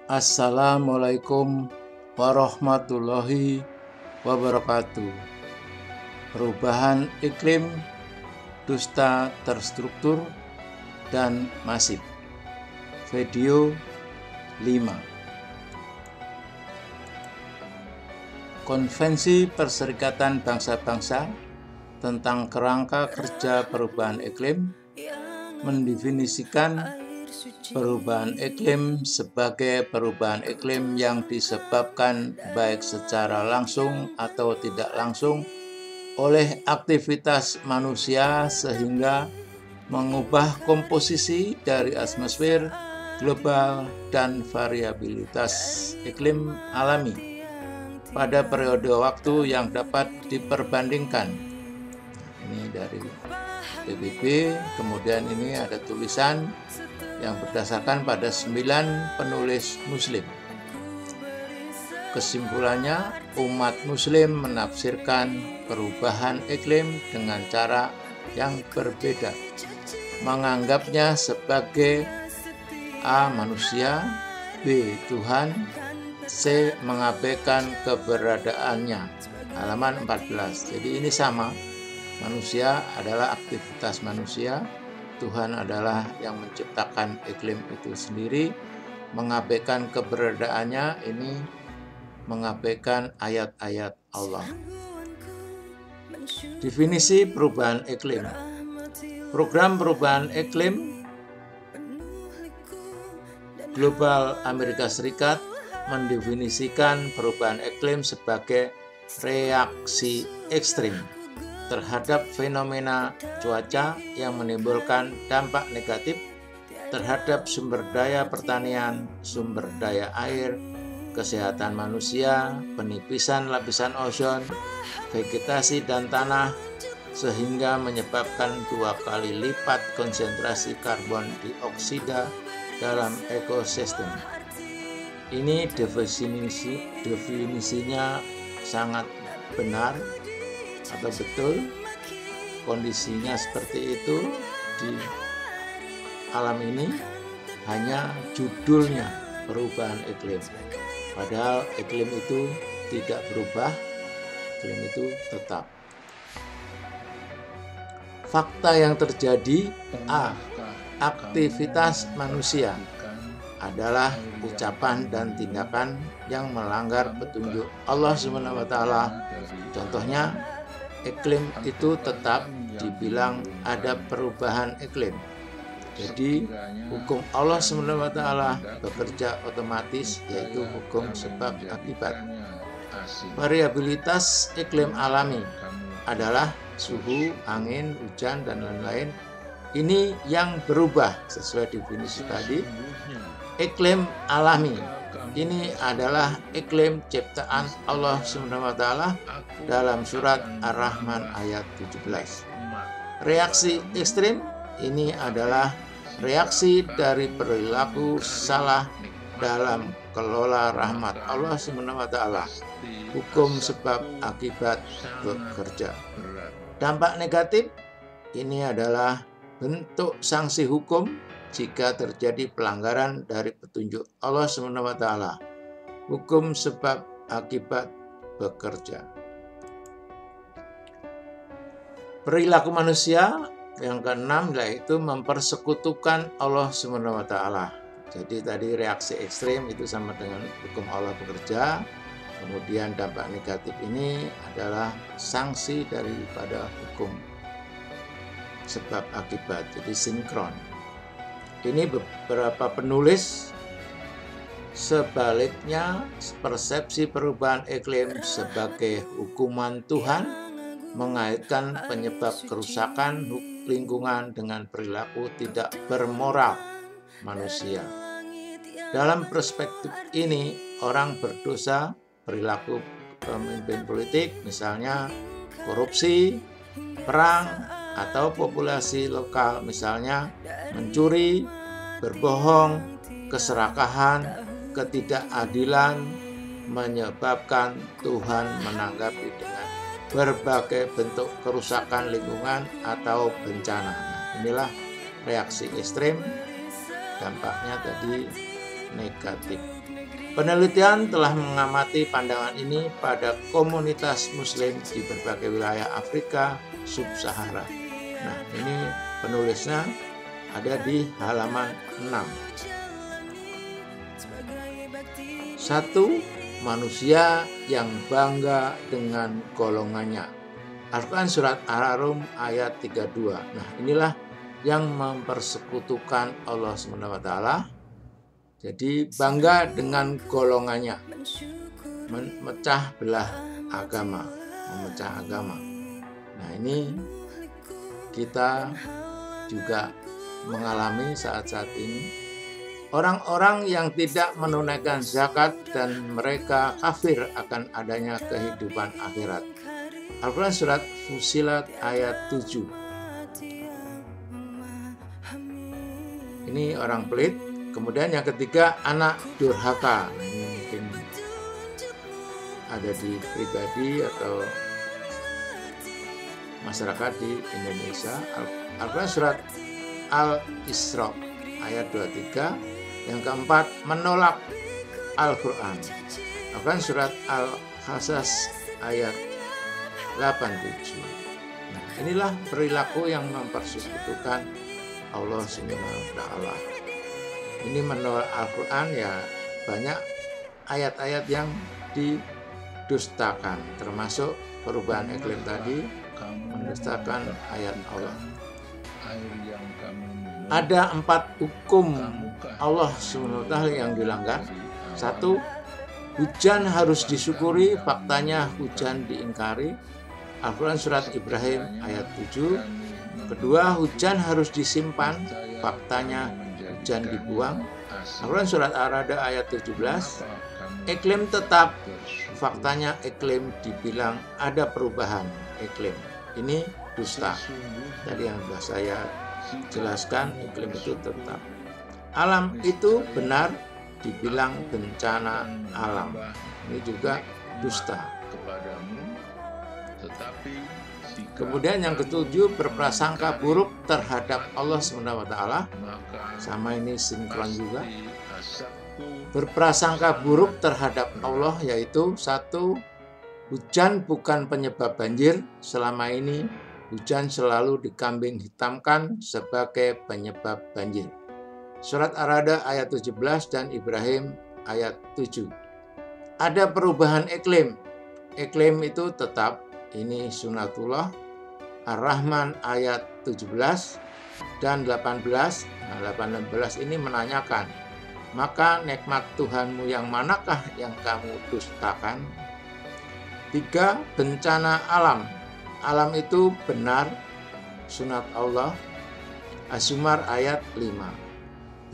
Assalamualaikum warahmatullahi wabarakatuh. Perubahan iklim, dusta terstruktur dan masif. Video 5. Konvensi Perserikatan Bangsa-Bangsa tentang kerangka kerja perubahan iklim mendefinisikan perubahan iklim sebagai perubahan iklim yang disebabkan baik secara langsung atau tidak langsung oleh aktivitas manusia sehingga mengubah komposisi dari atmosfer global dan variabilitas iklim alami pada periode waktu yang dapat diperbandingkan. Ini dari PBB, kemudian ini ada tulisan yang berdasarkan pada 9 penulis Muslim. Kesimpulannya, umat Muslim menafsirkan perubahan iklim dengan cara yang berbeda, menganggapnya sebagai A. manusia, B. Tuhan, C. mengabaikan keberadaannya. Halaman 14. Jadi ini sama, manusia adalah aktivitas manusia, Tuhan adalah yang menciptakan iklim itu sendiri, mengabaikan keberadaannya ini mengabaikan ayat-ayat Allah. Definisi perubahan iklim. Program perubahan iklim global Amerika Serikat mendefinisikan perubahan iklim sebagai reaksi ekstrim terhadap fenomena cuaca yang menimbulkan dampak negatif terhadap sumber daya pertanian, sumber daya air, kesehatan manusia, penipisan lapisan ozon, vegetasi dan tanah, sehingga menyebabkan 2 kali lipat konsentrasi karbon dioksida dalam ekosistem. Ini definisinya sangat benar atau betul, kondisinya seperti itu di alam ini, hanya judulnya perubahan iklim, padahal iklim itu tidak berubah, iklim itu tetap. Fakta yang terjadi: A. Aktivitas manusia adalah ucapan dan tindakan yang melanggar petunjuk Allah SWT. Contohnya, iklim itu tetap dibilang ada perubahan iklim. Jadi hukum Allah SWT bekerja otomatis, yaitu hukum sebab akibat. Variabilitas iklim alami adalah suhu, angin, hujan, dan lain-lain. Ini yang berubah sesuai definisi tadi. Iklim alami ini adalah iklim ciptaan Allah SWT dalam surat Ar-Rahman ayat 17. Reaksi ekstrim ini adalah reaksi dari perilaku salah dalam kelola rahmat Allah SWT. Hukum sebab akibat bekerja. Dampak negatif ini adalah bentuk sanksi hukum jika terjadi pelanggaran dari petunjuk Allah SWT. Hukum sebab akibat bekerja. Perilaku manusia yang keenam yaitu mempersekutukan Allah SWT. Jadi tadi reaksi ekstrim itu sama dengan hukum Allah bekerja. Kemudian dampak negatif ini adalah sanksi daripada hukum sebab akibat, jadi sinkron. Ini beberapa penulis. Sebaliknya, persepsi perubahan iklim sebagai hukuman Tuhan mengaitkan penyebab kerusakan lingkungan dengan perilaku tidak bermoral manusia. Dalam perspektif ini, orang berdosa perilaku pemimpin politik, misalnya korupsi, perang, atau populasi lokal, misalnya mencuri, berbohong, keserakahan, ketidakadilan, menyebabkan Tuhan menanggapi dengan berbagai bentuk kerusakan lingkungan atau bencana. Inilah reaksi ekstrim, dampaknya tadi negatif. Penelitian telah mengamati pandangan ini pada komunitas Muslim di berbagai wilayah Afrika Sub-Sahara. Nah, ini penulisnya ada di halaman 6. 1. Manusia yang bangga dengan golongannya. Al-Quran Surat Ar-Rum ayat 32. Nah, inilah yang mempersekutukan Allah SWT. Jadi bangga dengan golongannya, memecah belah agama, memecah agama. Nah, ini kita juga mengalami saat-saat ini. Orang-orang yang tidak menunaikan zakat dan mereka kafir akan adanya kehidupan akhirat. Al-Quran Surat Fussilat ayat 7. Ini orang pelit. Kemudian yang ketiga, anak durhaka. Ini mungkin ada di pribadi atau masyarakat di Indonesia. Al-Quran Surat Al-Isra ayat 23. Yang keempat, menolak Al-Quran. Al-Quran Surat Al-Qasas ayat 87. Nah, inilah perilaku yang mempersekutukan Allah SWT. Ini menolak Al-Quran, ya banyak ayat-ayat yang didustakan, termasuk perubahan iklim tadi, mendustakan ayat Allah. Ada 4 hukum Allah SWT yang dilanggar. 1. Hujan harus disyukuri, faktanya hujan diingkari. Al-Quran Surat Ibrahim ayat 7. Kedua, hujan harus disimpan, faktanya hujan dibuang. Al-Quran Surat Ar-Ra'd ayat 17. Iklim tetap, faktanya iklim dibilang ada perubahan iklim. Ini dusta. Tadi yang sudah saya jelaskan, iklim itu tetap. Alam itu benar, dibilang bencana alam. Ini juga dusta. Kemudian yang ketujuh, berprasangka buruk terhadap Allah SWT. Sama ini sinkron juga. Berprasangka buruk terhadap Allah, yaitu 1. Hujan bukan penyebab banjir. Selama ini hujan selalu dikambing hitamkan sebagai penyebab banjir. Surat Ar-Ra'd ayat 17 dan Ibrahim ayat 7. Ada perubahan iklim. Iklim itu tetap. Ini sunatullah. Ar-Rahman ayat 17 dan 18. Nah, 18 ini menanyakan, maka nikmat Tuhanmu yang manakah yang kamu dustakan? 3. Bencana alam. Alam itu benar, sunat Allah. Az-Zumar ayat 5.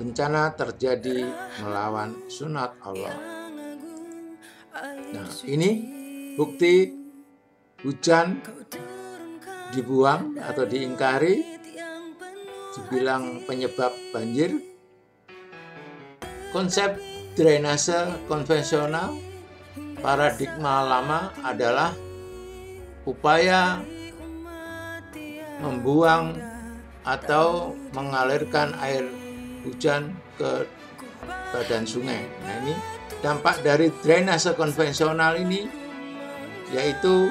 Bencana terjadi melawan sunat Allah. Nah, ini bukti hujan dibuang atau diingkari, dibilang penyebab banjir. Konsep drainase konvensional, paradigma lama adalah upaya membuang atau mengalirkan air hujan ke badan sungai. Nah, ini dampak dari drainase konvensional ini yaitu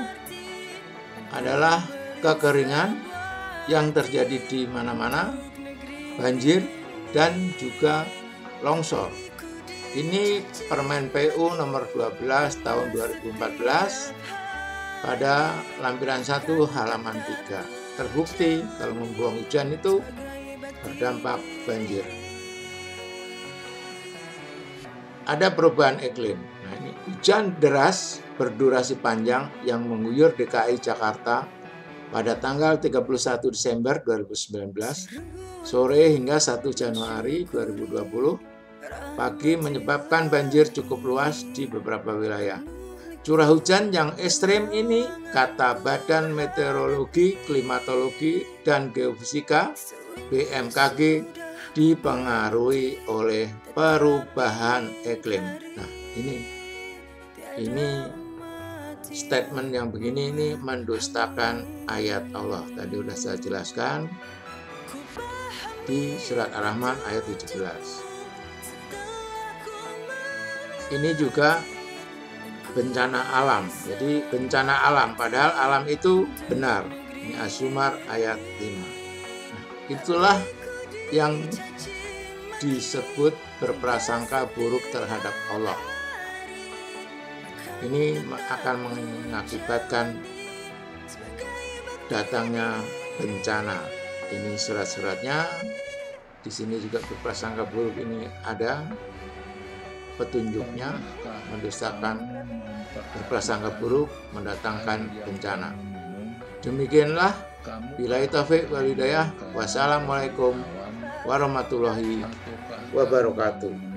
adalah kekeringan yang terjadi di mana-mana, banjir, dan juga longsor. Ini Permen PU nomor 12 tahun 2014 pada lampiran 1 halaman 3. Terbukti kalau membuang hujan itu berdampak banjir. Ada perubahan iklim. Nah, ini hujan deras berdurasi panjang yang mengguyur DKI Jakarta pada tanggal 31 Desember 2019 sore hingga 1 Januari 2020 pagi menyebabkan banjir cukup luas di beberapa wilayah. Curah hujan yang ekstrem ini, kata Badan Meteorologi, Klimatologi, dan Geofisika (BMKG), dipengaruhi oleh perubahan iklim. Nah, ini statement yang begini ini mendustakan ayat Allah. Tadi sudah saya jelaskan di surat Ar-Rahman ayat 17. ini juga bencana alam. Jadi bencana alam, padahal alam itu benar. Ini Az-Zumar ayat 5. Nah, itulah yang disebut berprasangka buruk terhadap Allah. Ini akan mengakibatkan datangnya bencana. Ini surat-suratnya. Di sini juga berprasangka buruk ini ada petunjuknya, mendustakan, berprasangka buruk mendatangkan bencana. Demikianlah, billahi taufik wal hidayah. Wassalamualaikum warahmatullahi wabarakatuh.